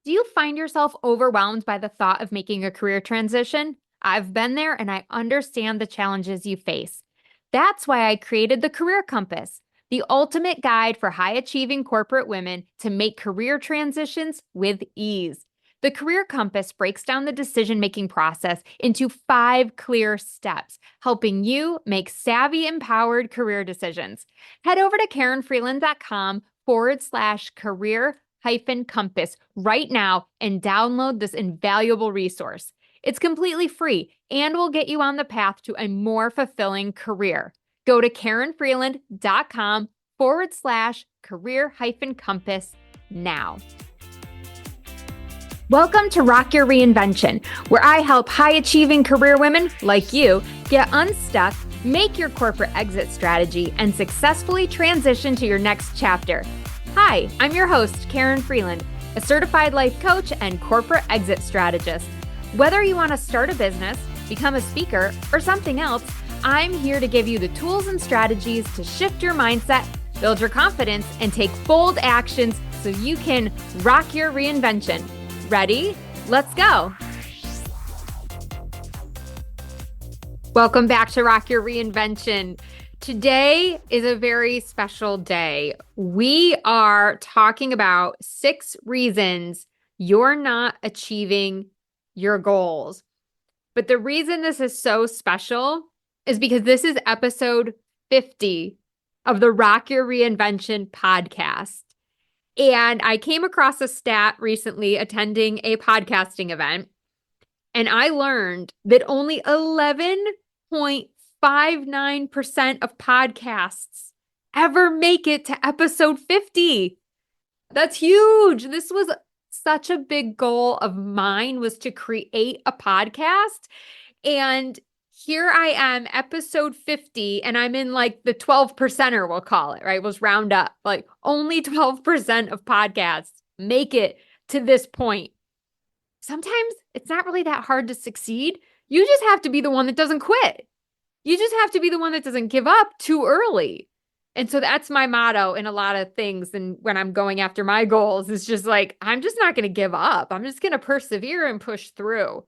Do you find yourself overwhelmed by the thought of making a career transition? I've been there and I understand the challenges you face. That's why I created the Career Compass, the ultimate guide for high achieving corporate women to make career transitions with ease. The Career Compass breaks down the decision making process into 5 clear steps, helping you make savvy, empowered career decisions. Head over to karenfreeland.com/career-compass right now and download this invaluable resource. It's completely free and will get you on the path to a more fulfilling career. Go to karenfreeland.com/career-compass now. Welcome to Rock Your Reinvention, where I help high-achieving career women like you get unstuck, make your corporate exit strategy, and successfully transition to your next chapter. Hi, I'm your host, Karen Freeland, a certified life coach and corporate exit strategist. Whether you want to start a business, become a speaker, or something else, I'm here to give you the tools and strategies to shift your mindset, build your confidence, and take bold actions so you can rock your reinvention. Ready? Let's go. Welcome back to Rock Your Reinvention. Today is a very special day. We are talking about 6 reasons you're not achieving your goals. But the reason this is so special is because this is episode 50 of the Rock Your Reinvention podcast. And I came across a stat recently attending a podcasting event, and I learned that only 11.59% of podcasts ever make it to episode 50. That's huge. This was such a big goal of mine, was to create a podcast. And here I am, episode 50, and I'm in like the 12%er, we'll call it, right? We'll round up. Like only 12% of podcasts make it to this point. Sometimes it's not really that hard to succeed. You just have to be the one that doesn't quit. You just have to be the one that doesn't give up too early. And so that's my motto in a lot of things. And when I'm going after my goals, it's just like, I'm just not going to give up. I'm just going to persevere and push through.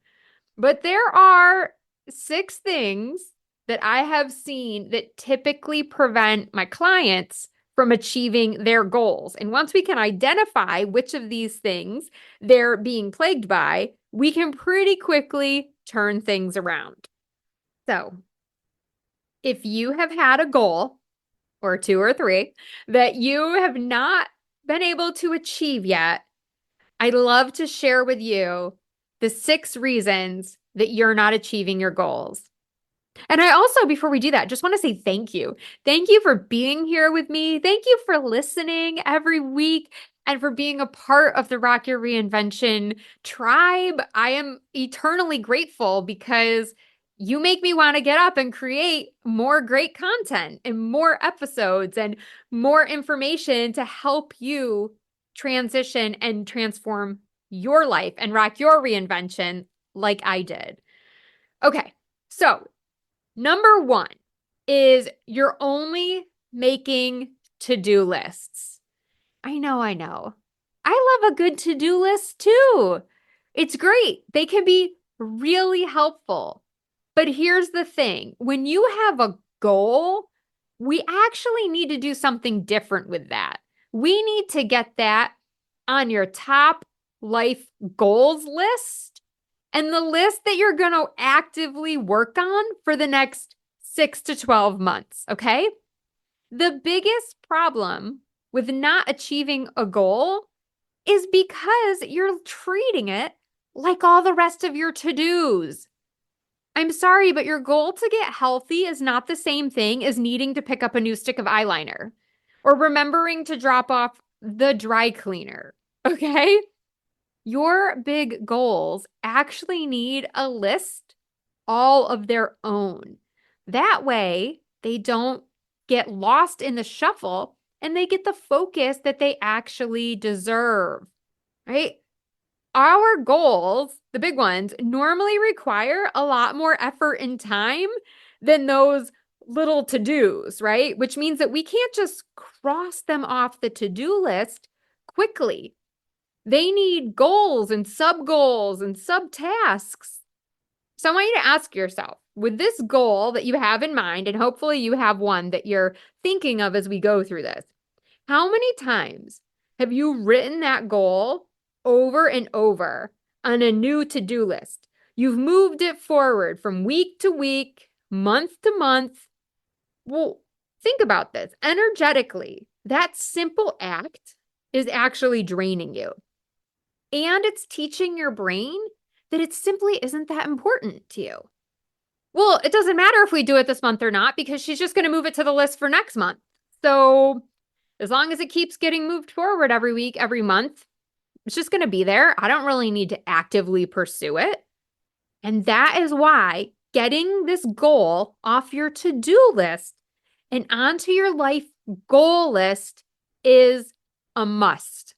But there are 6 things that I have seen that typically prevent my clients from achieving their goals. And once we can identify which of these things they're being plagued by, we can pretty quickly turn things around. So if you have had a goal or 2 or 3 that you have not been able to achieve yet, I'd love to share with you the 6 reasons that you're not achieving your goals. And I also, before we do that, just want to say thank you. Thank you for being here with me. Thank you for listening every week and for being a part of the Rock Your Reinvention tribe. I am eternally grateful because you make me want to get up and create more great content and more episodes and more information to help you transition and transform your life and rock your reinvention like I did. Okay, so number 1 is you're only making to-do lists. I know. I love a good to-do list too. It's great. They can be really helpful. But here's the thing. When you have a goal, we actually need to do something different with that. We need to get that on your top life goals list and the list that you're going to actively work on for the next 6 to 12 months, okay? The biggest problem with not achieving a goal is because you're treating it like all the rest of your to-dos. I'm sorry, but your goal to get healthy is not the same thing as needing to pick up a new stick of eyeliner or remembering to drop off the dry cleaner, okay? Your big goals actually need a list all of their own. That way, they don't get lost in the shuffle and they get the focus that they actually deserve, right? Our goals, the big ones, normally require a lot more effort and time than those little to-dos, right? Which means that we can't just cross them off the to-do list quickly. They need goals and sub-goals and sub-tasks. So I want you to ask yourself, with this goal that you have in mind, and hopefully you have one that you're thinking of as we go through this, how many times have you written that goal over and over on a new to-do list? You've moved it forward from week to week, month to month. Well, think about this. Energetically, that simple act is actually draining you. And it's teaching your brain that it simply isn't that important to you. Well, it doesn't matter if we do it this month or not, because she's just going to move it to the list for next month. So as long as it keeps getting moved forward every week, every month, it's just going to be there. I don't really need to actively pursue it. And that is why getting this goal off your to-do list and onto your life goal list is a must.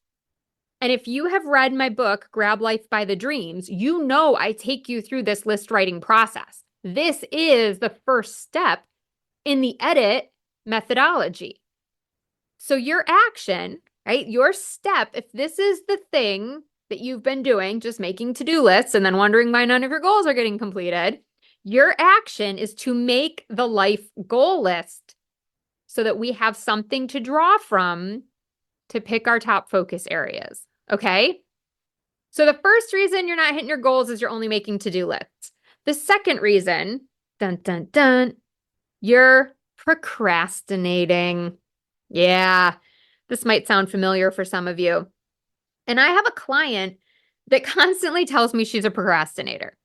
And if you have read my book, Grab Life by the Dreams, you know I take you through this list writing process. This is the first step in the edit methodology. So your action, right? Your step, if this is the thing that you've been doing, just making to-do lists and then wondering why none of your goals are getting completed, your action is to make the life goal list so that we have something to draw from to pick our top focus areas. Okay? So the first reason you're not hitting your goals is you're only making to-do lists. The second reason, dun, dun, dun, you're procrastinating. Yeah, this might sound familiar for some of you. And I have a client that constantly tells me she's a procrastinator.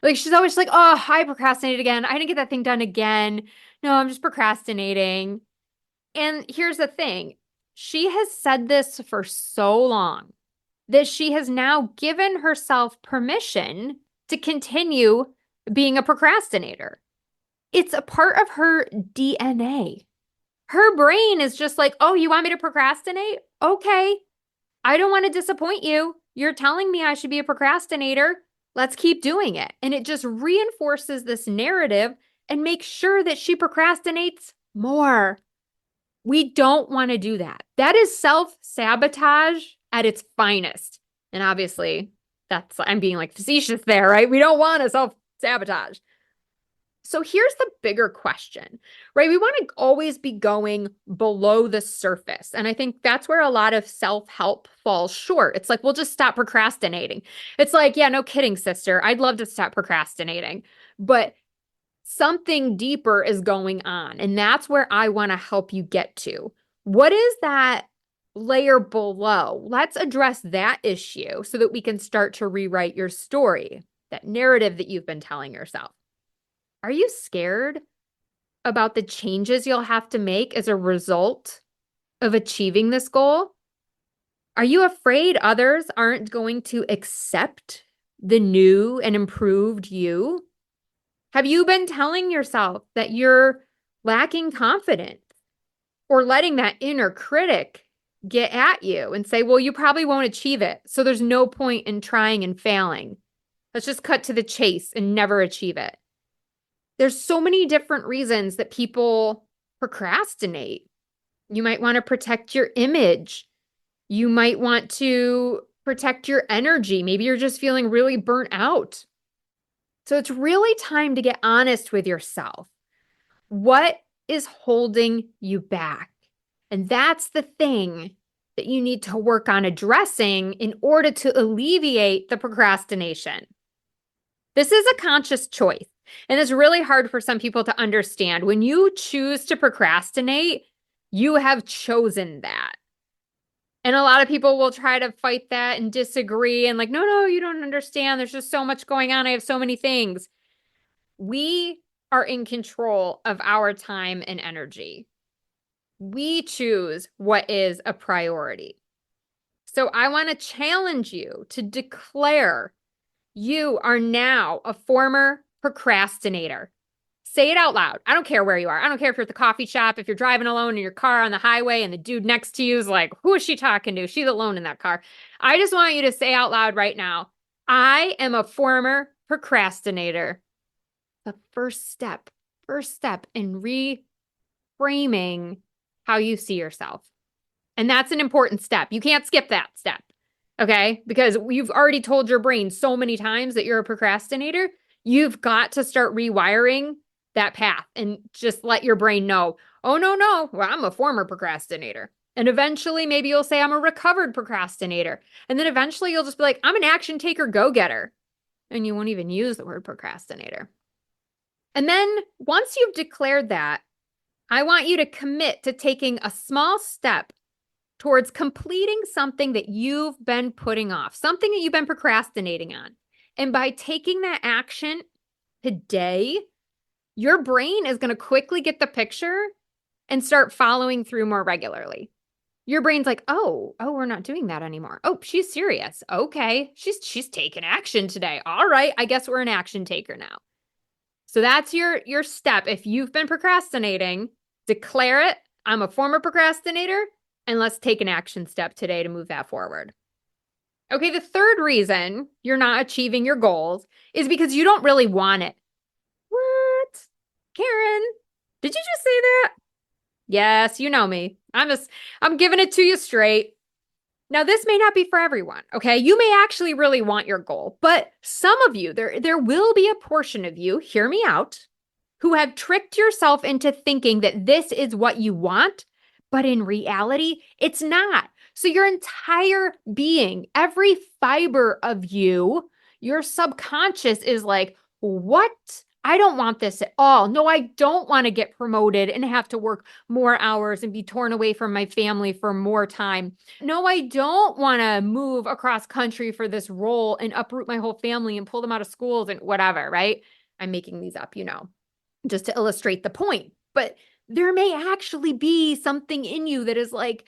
Like, she's always like, oh, I procrastinated again. I didn't get that thing done again. No, I'm just procrastinating. And here's the thing. She has said this for so long that she has now given herself permission to continue being a procrastinator. It's a part of her DNA. Her brain is just like, oh, you want me to procrastinate? Okay. I don't want to disappoint you. You're telling me I should be a procrastinator. Let's keep doing it. And it just reinforces this narrative and makes sure that she procrastinates more. We don't want to do that. That is self-sabotage at its finest. And obviously, I'm being like facetious there, right? We don't want to self-sabotage. So here's the bigger question, right? We want to always be going below the surface. And I think that's where a lot of self-help falls short. It's like, we'll just stop procrastinating. It's like, yeah, no kidding, sister. I'd love to stop procrastinating. But something deeper is going on. And that's where I want to help you get to. What is that layer below? Let's address that issue so that we can start to rewrite your story, that narrative that you've been telling yourself. Are you scared about the changes you'll have to make as a result of achieving this goal? Are you afraid others aren't going to accept the new and improved you? Have you been telling yourself that you're lacking confidence or letting that inner critic get at you and say, well, you probably won't achieve it, so there's no point in trying and failing. Let's just cut to the chase and never achieve it. There's so many different reasons that people procrastinate. You might want to protect your image. You might want to protect your energy. Maybe you're just feeling really burnt out. So it's really time to get honest with yourself. What is holding you back? And that's the thing that you need to work on addressing in order to alleviate the procrastination. This is a conscious choice. And it's really hard for some people to understand. When you choose to procrastinate, you have chosen that. And a lot of people will try to fight that and disagree and like, no, you don't understand. There's just so much going on. I have so many things. We are in control of our time and energy. We choose what is a priority. So I want to challenge you to declare you are now a former procrastinator. Say it out loud. I don't care where you are. I don't care if you're at the coffee shop, if you're driving alone in your car on the highway and the dude next to you is like, who is she talking to? She's alone in that car. I just want you to say out loud right now, I am a former procrastinator. The first step in reframing how you see yourself. And that's an important step. You can't skip that step. Okay. Because you've already told your brain so many times that you're a procrastinator. You've got to start rewiring that path and just let your brain know, oh, no, no, well, I'm a former procrastinator. And eventually, maybe you'll say, I'm a recovered procrastinator. And then eventually, you'll just be like, I'm an action taker, go getter. And you won't even use the word procrastinator. And then once you've declared that, I want you to commit to taking a small step towards completing something that you've been putting off, something that you've been procrastinating on. And by taking that action today, your brain is going to quickly get the picture and start following through more regularly. Your brain's like, oh, we're not doing that anymore. Oh, she's serious. Okay, she's taking action today. All right, I guess we're an action taker now. So that's your step. If you've been procrastinating, declare it. I'm a former procrastinator, and let's take an action step today to move that forward. Okay, the third reason you're not achieving your goals is because you don't really want it. What? Karen, did you just say that? Yes, you know me. I'm giving it to you straight. Now, this may not be for everyone, okay? You may actually really want your goal, but some of you, there will be a portion of you, hear me out, who have tricked yourself into thinking that this is what you want, but in reality, it's not. So your entire being, every fiber of you, your subconscious is like, what? I don't want this at all. No, I don't want to get promoted and have to work more hours and be torn away from my family for more time. No, I don't want to move across country for this role and uproot my whole family and pull them out of schools and whatever, right? I'm making these up, just to illustrate the point. But there may actually be something in you that is like,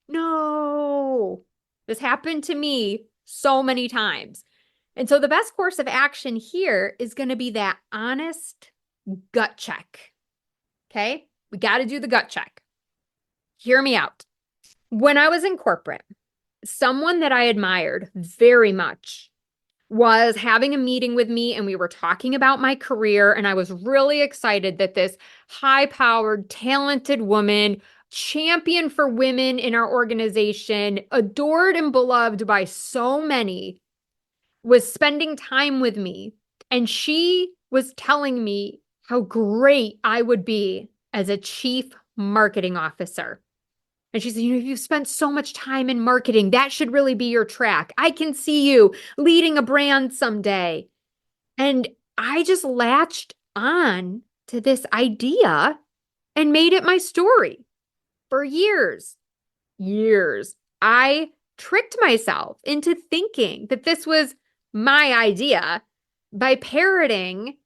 no, this happened to me so many times. And so the best course of action here is going to be that honest gut check. Okay? We got to do the gut check. Hear me out. When I was in corporate, someone that I admired very much was having a meeting with me, and we were talking about my career, and I was really excited that this high-powered, talented woman, champion for women in our organization, adored and beloved by so many, was spending time with me, and she was telling me how great I would be as a chief marketing officer. And she said, you've spent so much time in marketing. That should really be your track. I can see you leading a brand someday. And I just latched on to this idea and made it my story for years. I tricked myself into thinking that this was my idea by parroting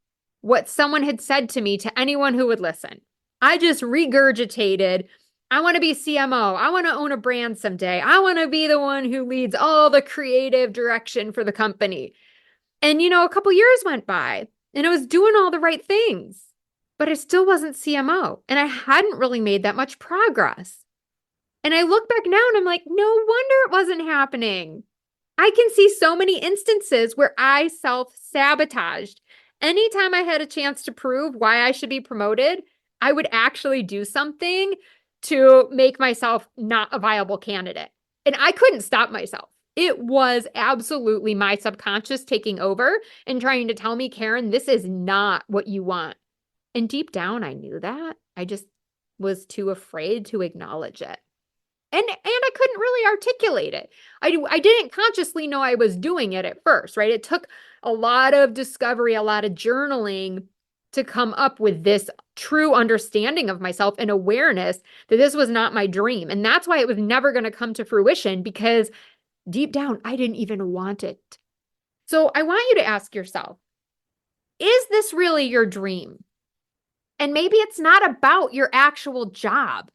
what someone had said to me to anyone who would listen. I just regurgitated, I want to be CMO. I want to own a brand someday. I want to be the one who leads all the creative direction for the company. And, a couple years went by and I was doing all the right things, but I still wasn't CMO and I hadn't really made that much progress. And I look back now and I'm like, no wonder it wasn't happening. I can see so many instances where I self-sabotaged. Anytime I had a chance to prove why I should be promoted, I would actually do something to make myself not a viable candidate. And I couldn't stop myself. It was absolutely my subconscious taking over and trying to tell me, Karen, this is not what you want. And deep down, I knew that. I just was too afraid to acknowledge it. And I couldn't really articulate it. I didn't consciously know I was doing it at first, right? It took a lot of discovery, a lot of journaling to come up with this true understanding of myself and awareness that this was not my dream. And that's why it was never going to come to fruition, because deep down, I didn't even want it. So I want you to ask yourself, is this really your dream? And maybe it's not about your actual job.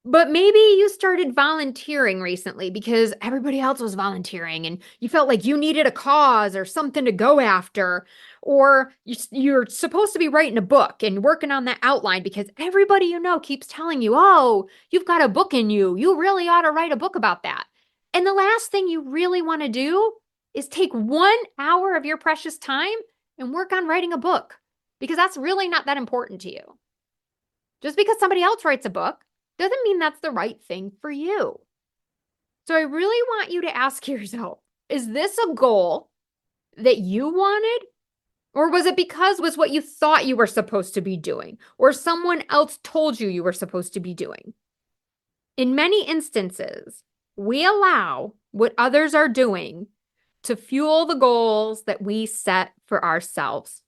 But maybe you started volunteering recently because everybody else was volunteering and you felt like you needed a cause or something to go after. Or you're supposed to be writing a book and working on that outline because everybody you know keeps telling you, oh, you've got a book in you. You really ought to write a book about that. And the last thing you really want to do is take 1 hour of your precious time and work on writing a book, because that's really not that important to you. Just because somebody else writes a book doesn't mean that's the right thing for you. So I really want you to ask yourself, is this a goal that you wanted? Or was it because it was what you thought you were supposed to be doing, or someone else told you you were supposed to be doing? In many instances, we allow what others are doing to fuel the goals that we set for ourselves.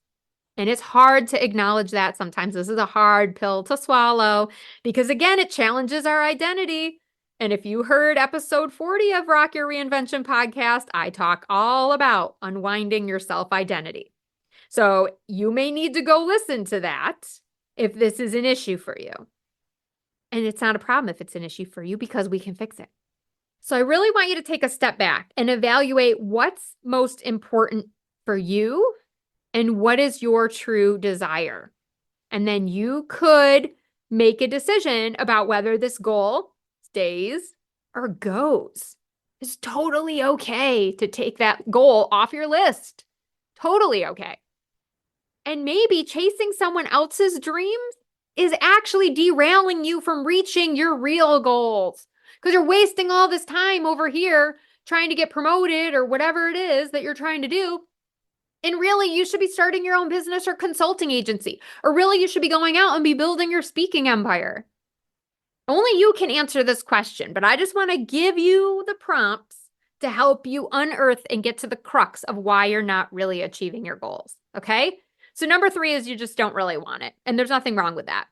And it's hard to acknowledge that sometimes. This is a hard pill to swallow because, again, it challenges our identity. And if you heard episode 40 of Rock Your Reinvention podcast, I talk all about unwinding your self-identity. So you may need to go listen to that if this is an issue for you. And it's not a problem if it's an issue for you because we can fix it. So I really want you to take a step back and evaluate what's most important for you and what is your true desire. And then you could make a decision about whether this goal stays or goes. It's totally okay to take that goal off your list. Totally okay. And maybe chasing someone else's dreams is actually derailing you from reaching your real goals because you're wasting all this time over here trying to get promoted or whatever it is that you're trying to do. And really, you should be starting your own business or consulting agency, or really you should be going out and be building your speaking empire. Only you can answer this question, but I just want to give you the prompts to help you unearth and get to the crux of why you're not really achieving your goals. Okay? So number 3 is you just don't really want it. And there's nothing wrong with that.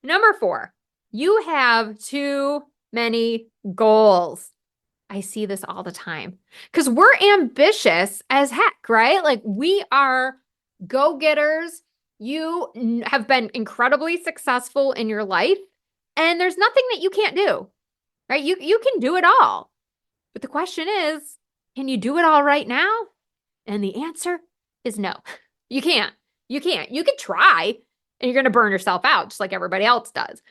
Number 4, you have too many goals. I see this all the time because we're ambitious as heck, right? Like we are go-getters. You have been incredibly successful in your life and there's nothing that you can't do, right? You can do it all. But the question is, can you do it all right now? And the answer is no. You can't. You can't. You can try and you're going to burn yourself out just like everybody else does.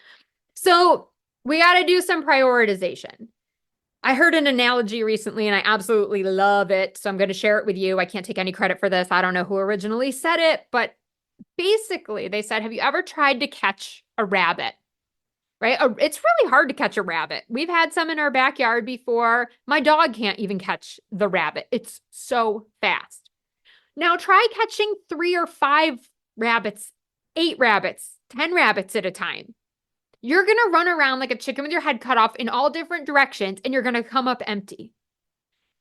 So we got to do some prioritization. I heard an analogy recently and I absolutely love it. So I'm going to share it with you. I can't take any credit for this. I don't know who originally said it, but basically they said, have you ever tried to catch a rabbit? Right? It's really hard to catch a rabbit. We've had some in our backyard before. My dog can't even catch the rabbit. It's so fast. Now try catching 3 or 5 rabbits, 8 rabbits, 10 rabbits at a time. You're going to run around like a chicken with your head cut off in all different directions and you're going to come up empty.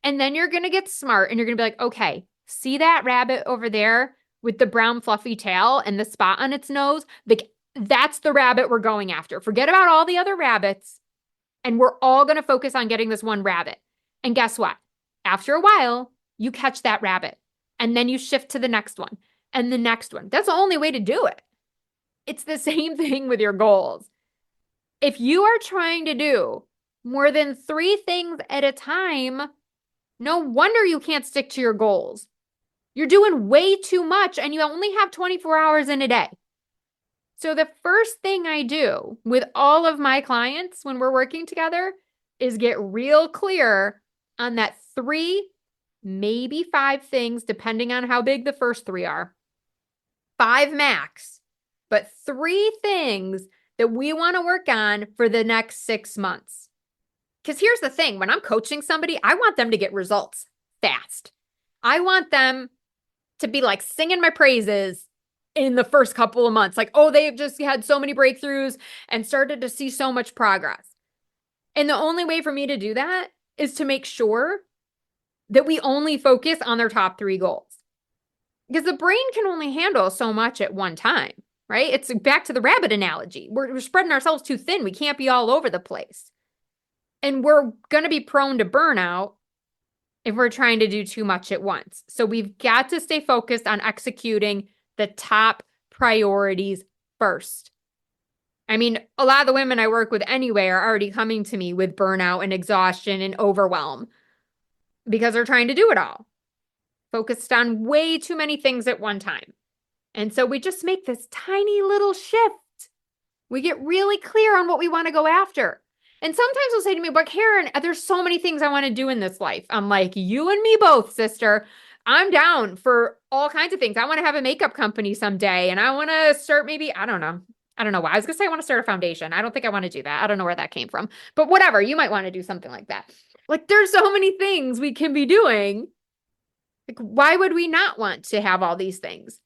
And then you're going to get smart and you're going to be like, okay, see that rabbit over there with the brown fluffy tail and the spot on its nose? Like that's the rabbit we're going after. Forget about all the other rabbits. And we're all going to focus on getting this one rabbit. And guess what? After a while, you catch that rabbit and then you shift to the next one and the next one. That's the only way to do it. It's the same thing with your goals. If you are trying to do more than 3 things at a time, no wonder you can't stick to your goals. You're doing way too much and you only have 24 hours in a day. So the first thing I do with all of my clients when we're working together is get real clear on that 3, maybe 5 things, depending on how big the first 3 are. 5 max, but 3 things that we want to work on for the next 6 months. Because here's the thing, when I'm coaching somebody, I want them to get results fast. I want them to be like singing my praises in the first couple of months. Like, oh, they've just had so many breakthroughs and started to see so much progress. And the only way for me to do that is to make sure that we only focus on their top 3 goals. Because the brain can only handle so much at one time. Right? It's back to the rabbit analogy. We're spreading ourselves too thin. We can't be all over the place. And we're going to be prone to burnout if we're trying to do too much at once. So we've got to stay focused on executing the top priorities first. I mean, a lot of the women I work with anyway are already coming to me with burnout and exhaustion and overwhelm because they're trying to do it all. Focused on way too many things at one time. And so we just make this tiny little shift. We get really clear on what we want to go after. And sometimes they'll say to me, but Karen, there's so many things I want to do in this life. I'm like, you and me both, sister. I'm down for all kinds of things. I want to have a makeup company someday. And I want to start maybe, I don't know, I don't know why. I was going to say I want to start a foundation. I don't think I want to do that. I don't know where that came from. But whatever, you might want to do something like that. Like there's so many things we can be doing. Like why would we not want to have all these things?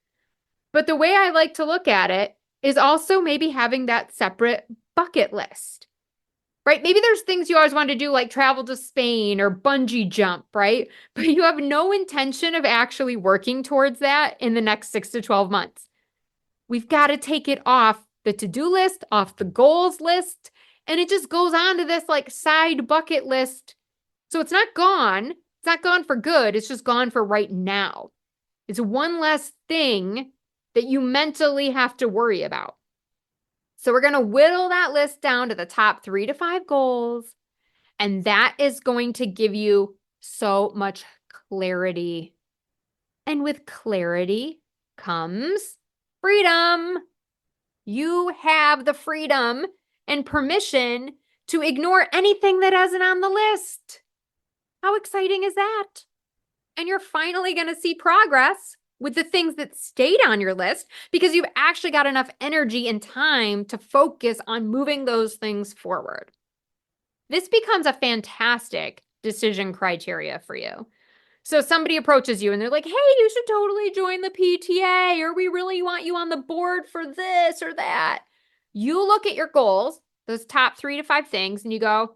But the way I like to look at it is also maybe having that separate bucket list, right? Maybe there's things you always want to do, like travel to Spain or bungee jump, right? But you have no intention of actually working towards that in the next 6 to 12 months. We've got to take it off the to-do list, off the goals list, and it just goes on to this like side bucket list. So it's not gone. It's not gone for good. It's just gone for right now. It's one less thing that you mentally have to worry about. So we're going to whittle that list down to the top 3 to 5 goals. And that is going to give you so much clarity. And with clarity comes freedom. You have the freedom and permission to ignore anything that isn't on the list. How exciting is that? And you're finally going to see progress with the things that stayed on your list because you've actually got enough energy and time to focus on moving those things forward. This becomes a fantastic decision criteria for you. So somebody approaches you and they're like, hey, you should totally join the PTA, or we really want you on the board for this or that. You look at your goals, those top 3 to 5 things, and you go,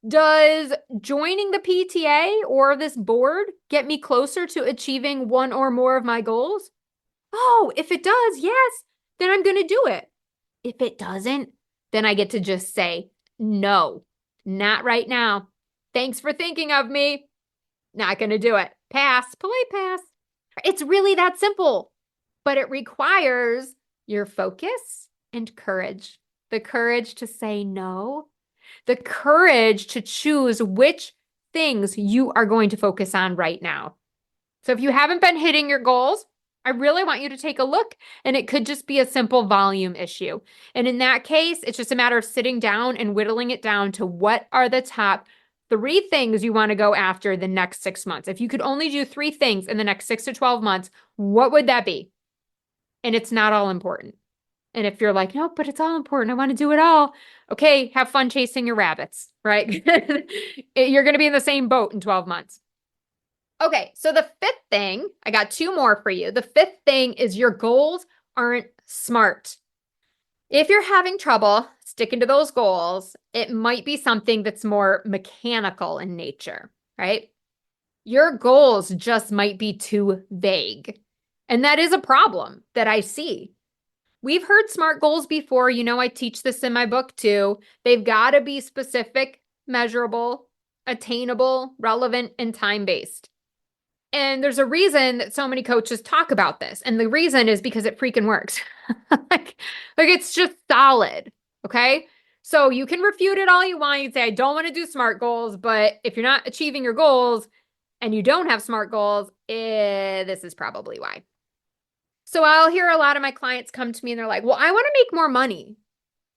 does joining the PTA or this board get me closer to achieving one or more of my goals? Oh, if it does, yes, then I'm going to do it. If it doesn't, then I get to just say, no, not right now. Thanks for thinking of me. Not going to do it. Pass, polite pass. It's really that simple, but it requires your focus and courage. The courage to say no, the courage to choose which things you are going to focus on right now. So if you haven't been hitting your goals, I really want you to take a look, and it could just be a simple volume issue. And in that case, it's just a matter of sitting down and whittling it down to what are the top 3 things you want to go after the next 6 months. If you could only do 3 things in the next 6 to 12 months, what would that be? And it's not all important. And if you're like, no, but it's all important, I want to do it all. Okay, have fun chasing your rabbits, right? You're going to be in the same boat in 12 months. Okay, so the 5th thing, I got 2 more for you. The 5th thing is your goals aren't smart. If you're having trouble sticking to those goals, it might be something that's more mechanical in nature, right? Your goals just might be too vague. And that is a problem that I see. We've heard SMART goals before. You know, I teach this in my book too. They've got to be specific, measurable, attainable, relevant, and time-based. And there's a reason that so many coaches talk about this. And the reason is because it freaking works. like it's just solid. Okay. So you can refute it all you want. You'd say, I don't want to do SMART goals, but if you're not achieving your goals and you don't have SMART goals, this is probably why. So I'll hear a lot of my clients come to me and they're like, well, I want to make more money.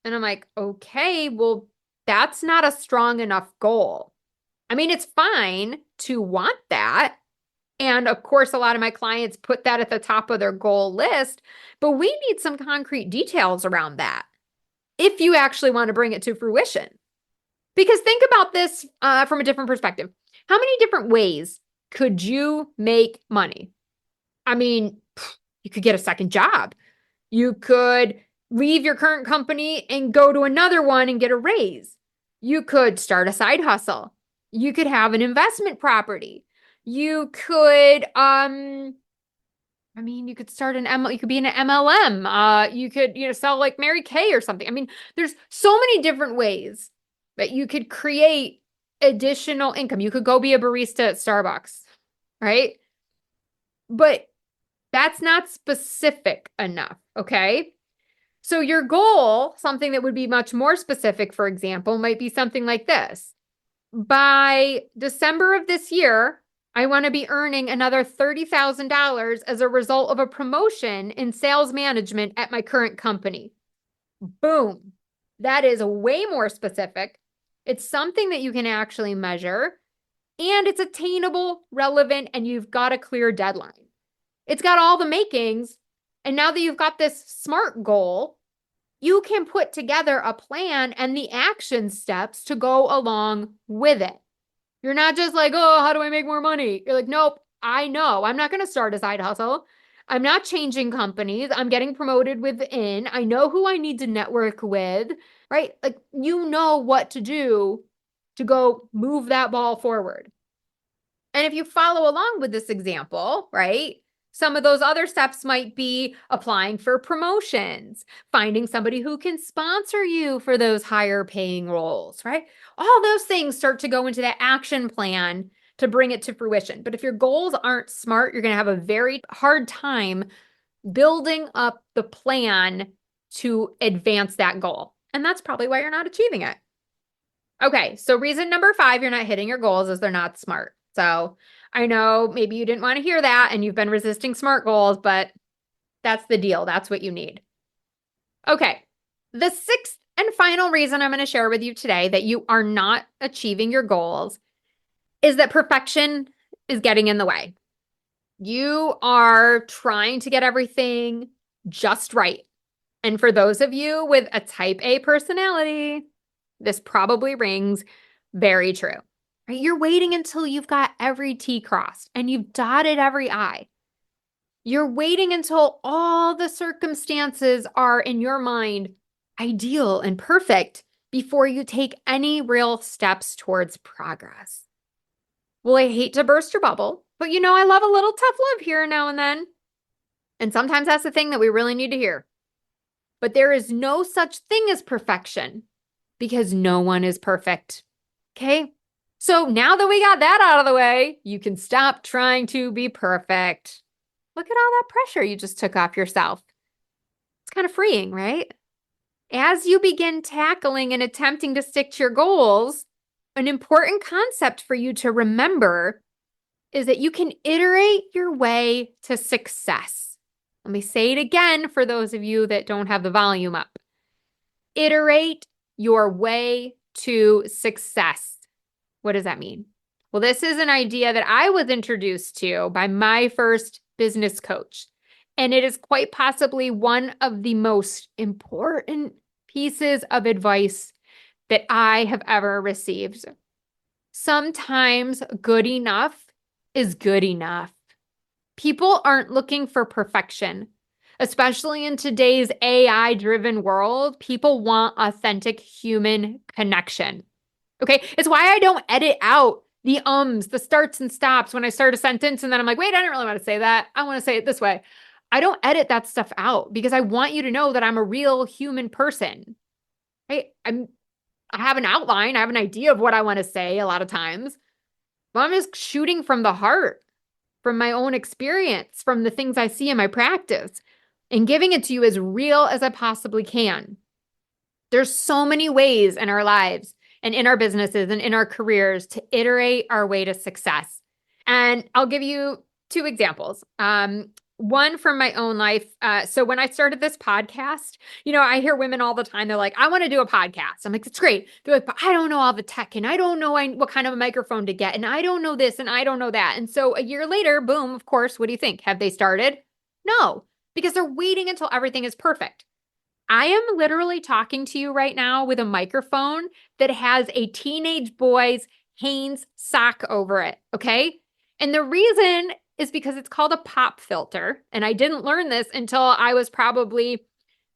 And I'm like, okay, well, that's not a strong enough goal. I mean, it's fine to want that. And of course, a lot of my clients put that at the top of their goal list, but we need some concrete details around that if you actually want to bring it to fruition. Because think about this from a different perspective. How many different ways could you make money? I mean, you could get a second job. You could leave your current company and go to another one and get a raise. You could start a side hustle. You could have an investment property. You could, you could start you could be in an MLM. You could, sell like Mary Kay or something. I mean, there's so many different ways that you could create additional income. You could go be a barista at Starbucks, right? But that's not specific enough, okay? So your goal, something that would be much more specific, for example, might be something like this. By December of this year, I want to be earning another $30,000 as a result of a promotion in sales management at my current company. Boom. That is way more specific. It's something that you can actually measure, and it's attainable, relevant, and you've got a clear deadline. It's got all the makings. And now that you've got this SMART goal, you can put together a plan and the action steps to go along with it. You're not just like, oh, how do I make more money? You're like, nope, I know. I'm not going to start a side hustle. I'm not changing companies. I'm getting promoted within. I know who I need to network with, right? Like, you know what to do to go move that ball forward. And if you follow along with this example, right? Some of those other steps might be applying for promotions, finding somebody who can sponsor you for those higher paying roles, right? All those things start to go into that action plan to bring it to fruition. But if your goals aren't smart, you're going to have a very hard time building up the plan to advance that goal. And that's probably why you're not achieving it. Okay, so reason number 5 you're not hitting your goals is they're not smart. So I know maybe you didn't want to hear that and you've been resisting SMART goals, but that's the deal. That's what you need. Okay, the 6th and final reason I'm going to share with you today that you are not achieving your goals is that perfection is getting in the way. You are trying to get everything just right. And for those of you with a type A personality, this probably rings very true. Right? You're waiting until you've got every T crossed and you've dotted every I. You're waiting until all the circumstances are in your mind ideal and perfect before you take any real steps towards progress. Well, I hate to burst your bubble, but I love a little tough love here now and then. And sometimes that's the thing that we really need to hear. But there is no such thing as perfection because no one is perfect. Okay? So now that we got that out of the way, you can stop trying to be perfect. Look at all that pressure you just took off yourself. It's kind of freeing, right? As you begin tackling and attempting to stick to your goals, an important concept for you to remember is that you can iterate your way to success. Let me say it again for those of you that don't have the volume up. Iterate your way to success. What does that mean? Well, this is an idea that I was introduced to by my first business coach. And it is quite possibly one of the most important pieces of advice that I have ever received. Sometimes good enough is good enough. People aren't looking for perfection. Especially in today's AI-driven world, people want authentic human connection. Okay, it's why I don't edit out the the starts and stops when I start a sentence and then I'm like, wait, I don't really want to say that. I want to say it this way. I don't edit that stuff out because I want you to know that I'm a real human person. Right? I have an outline. I have an idea of what I want to say a lot of times, but I'm just shooting from the heart, from my own experience, from the things I see in my practice, and giving it to you as real as I possibly can. There's so many ways in our lives and in our businesses and in our careers to iterate our way to success. And I'll give you 2 examples. One from my own life. So when I started this podcast, I hear women all the time. They're like, I want to do a podcast. I'm like, it's great. They're like, but I don't know all the tech and I don't know what kind of a microphone to get. And I don't know this and I don't know that. And so a year later, boom, of course, what do you think? Have they started? No, because they're waiting until everything is perfect. I am literally talking to you right now with a microphone that has a teenage boy's Hanes sock over it, okay? And the reason is because it's called a pop filter, and I didn't learn this until I was probably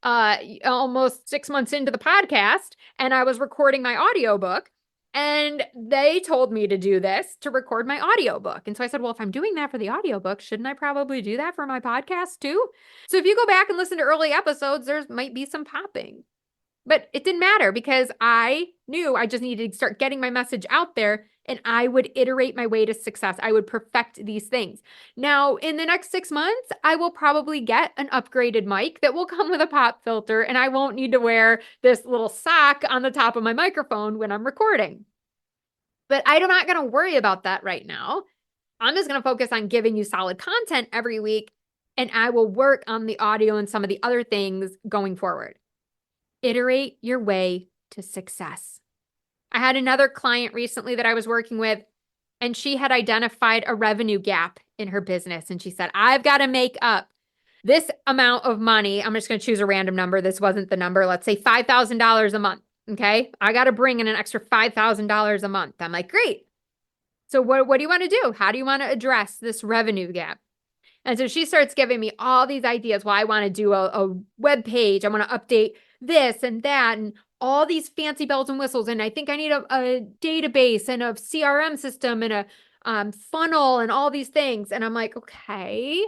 almost 6 months into the podcast, and I was recording my audiobook, and they told me to do this to record my audiobook. And so I said, well, if I'm doing that for the audiobook, shouldn't I probably do that for my podcast too? So if you go back and listen to early episodes, there might be some popping. But it didn't matter because I knew I just needed to start getting my message out there and I would iterate my way to success. I would perfect these things. Now, in the next 6 months, I will probably get an upgraded mic that will come with a pop filter and I won't need to wear this little sock on the top of my microphone when I'm recording. But I'm not going to worry about that right now. I'm just going to focus on giving you solid content every week and I will work on the audio and some of the other things going forward. Iterate your way to success. I had another client recently that I was working with, and she had identified a revenue gap in her business. And she said, I've got to make up this amount of money, I'm just going to choose a random number. This wasn't the number. Let's say $5,000 a month. Okay. I got to bring in an extra $5,000 a month. I'm like, great. So what do you want to do? How do you want to address this revenue gap? And so she starts giving me all these ideas. Well, I want to do a web page. I want to update this and that and all these fancy bells and whistles. And I think I need a database and a CRM system and a funnel and all these things. And I'm like, okay,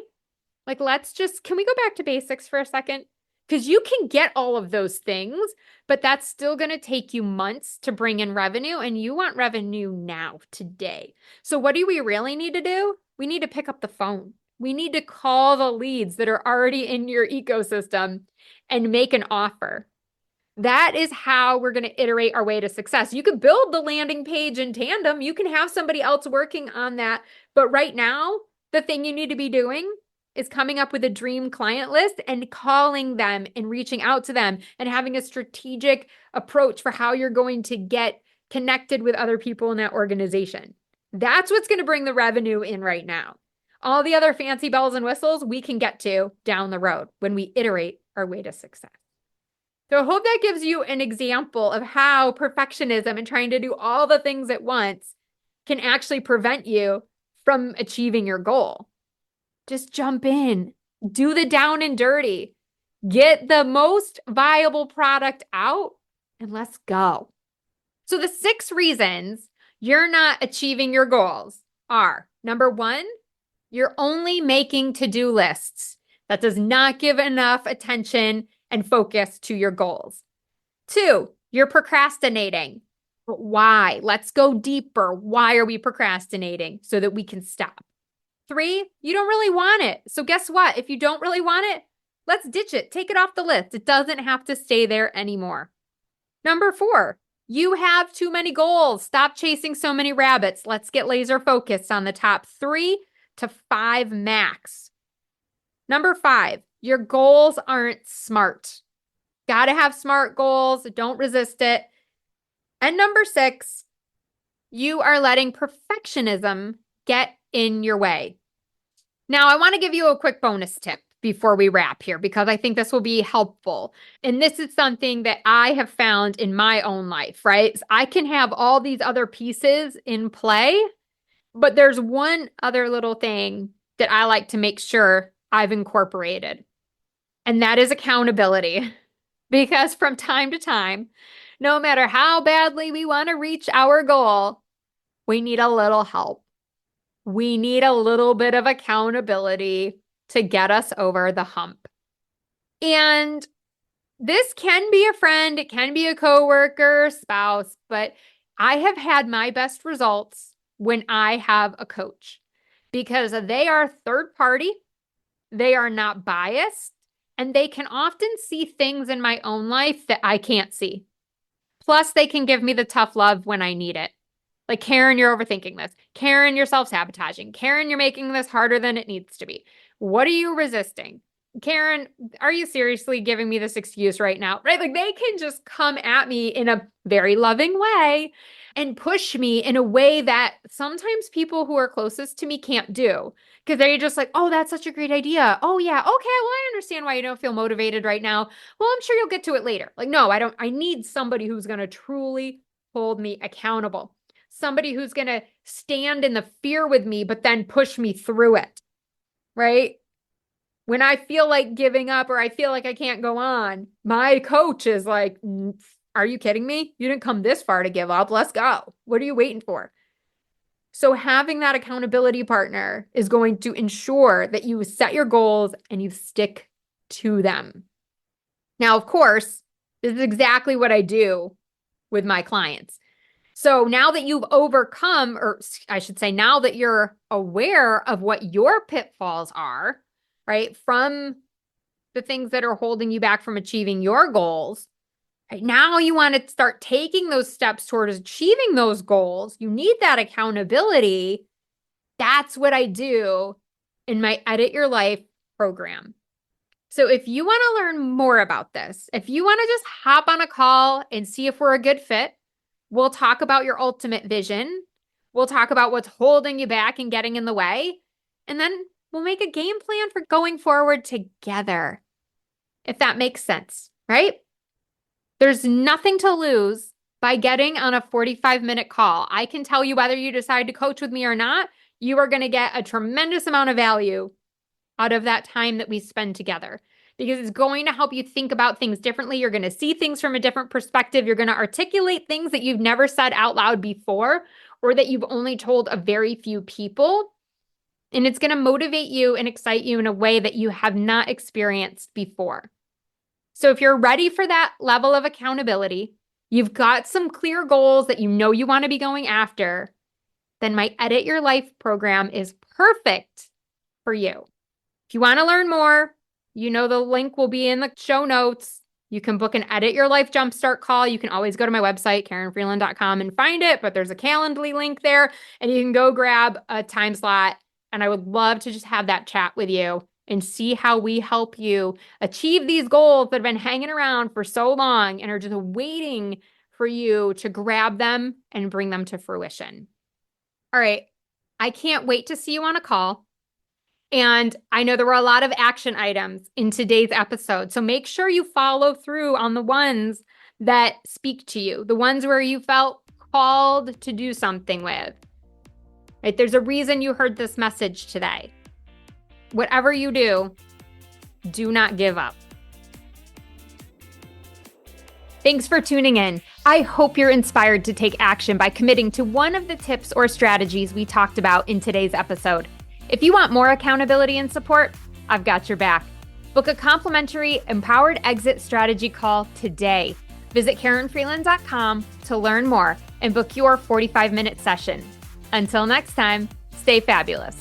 like, can we go back to basics for a second? Because you can get all of those things, but that's still going to take you months to bring in revenue. And you want revenue now, today. So what do we really need to do? We need to pick up the phone. We need to call the leads that are already in your ecosystem and make an offer. That is how we're going to iterate our way to success. You can build the landing page in tandem. You can have somebody else working on that. But right now, the thing you need to be doing is coming up with a dream client list and calling them and reaching out to them and having a strategic approach for how you're going to get connected with other people in that organization. That's what's going to bring the revenue in right now. All the other fancy bells and whistles we can get to down the road when we iterate our way to success. So I hope that gives you an example of how perfectionism and trying to do all the things at once can actually prevent you from achieving your goal. Just jump in, do the down and dirty, get the most viable product out, and let's go. So the 6 reasons you're not achieving your goals are, number 1, you're only making to-do lists. That does not give enough attention and focus to your goals. 2, you're procrastinating. But why? Let's go deeper. Why are we procrastinating? So that we can stop. 3, you don't really want it. So guess what? If you don't really want it, let's ditch it. Take it off the list. It doesn't have to stay there anymore. Number 4, you have too many goals. Stop chasing so many rabbits. Let's get laser focused on the top 3 to 5 max. Number 5, your goals aren't smart. Got to have smart goals. Don't resist it. And number 6, you are letting perfectionism get in your way. Now, I want to give you a quick bonus tip before we wrap here, because I think this will be helpful. And this is something that I have found in my own life, right? So I can have all these other pieces in play, but there's one other little thing that I like to make sure I've incorporated, and that is accountability. Because from time to time, no matter how badly we want to reach our goal, we need a little help. We need a little bit of accountability to get us over the hump. And this can be a friend, it can be a coworker, spouse, but I have had my best results when I have a coach, because they are third party, they are not biased, and they can often see things in my own life that I can't see. Plus, they can give me the tough love when I need it. Like, Karen, you're overthinking this. Karen, you're self-sabotaging. Karen, you're making this harder than it needs to be. What are you resisting? Karen, are you seriously giving me this excuse right now? Right? Like, they can just come at me in a very loving way and push me in a way that sometimes people who are closest to me can't do. Because they're just like, oh, that's such a great idea. Oh, yeah. Okay. Well, I understand why you don't feel motivated right now. Well, I'm sure you'll get to it later. Like, no, I don't. I need somebody who's going to truly hold me accountable. Somebody who's going to stand in the fear with me, but then push me through it, right? When I feel like giving up or I feel like I can't go on, my coach is like, are you kidding me? You didn't come this far to give up. Let's go. What are you waiting for? So having that accountability partner is going to ensure that you set your goals and you stick to them. Now, of course, this is exactly what I do with my clients. So now that you've overcome, or I should say, now that you're aware of what your pitfalls are, right, from the things that are holding you back from achieving your goals, right, now you want to start taking those steps towards achieving those goals. You need that accountability. That's what I do in my Edit Your Life program. So if you want to learn more about this, if you want to just hop on a call and see if we're a good fit, we'll talk about your ultimate vision. We'll talk about what's holding you back and getting in the way. And then we'll make a game plan for going forward together. If that makes sense, right? There's nothing to lose by getting on a 45-minute call. I can tell you whether you decide to coach with me or not, you are going to get a tremendous amount of value out of that time that we spend together because it's going to help you think about things differently. You're going to see things from a different perspective. You're going to articulate things that you've never said out loud before or that you've only told a very few people. And it's going to motivate you and excite you in a way that you have not experienced before. So if you're ready for that level of accountability, you've got some clear goals that you know you want to be going after, then my Edit Your Life program is perfect for you. If you want to learn more, you know the link will be in the show notes. You can book an Edit Your Life Jumpstart call. You can always go to my website, KarenFreeland.com, and find it, but there's a Calendly link there, and you can go grab a time slot. And I would love to just have that chat with you and see how we help you achieve these goals that have been hanging around for so long and are just waiting for you to grab them and bring them to fruition. All right. I can't wait to see you on a call. And I know there were a lot of action items in today's episode. So make sure you follow through on the ones that speak to you, the ones where you felt called to do something with. Right? There's a reason you heard this message today. Whatever you do not give up. Thanks for tuning in. I hope you're inspired to take action by committing to one of the tips or strategies we talked about in today's episode. If you want more accountability and support, I've got your back. Book a complimentary Empowered Exit Strategy call today. Visit KarenFreeland.com to learn more and book your 45-minute session. Until next time, stay fabulous.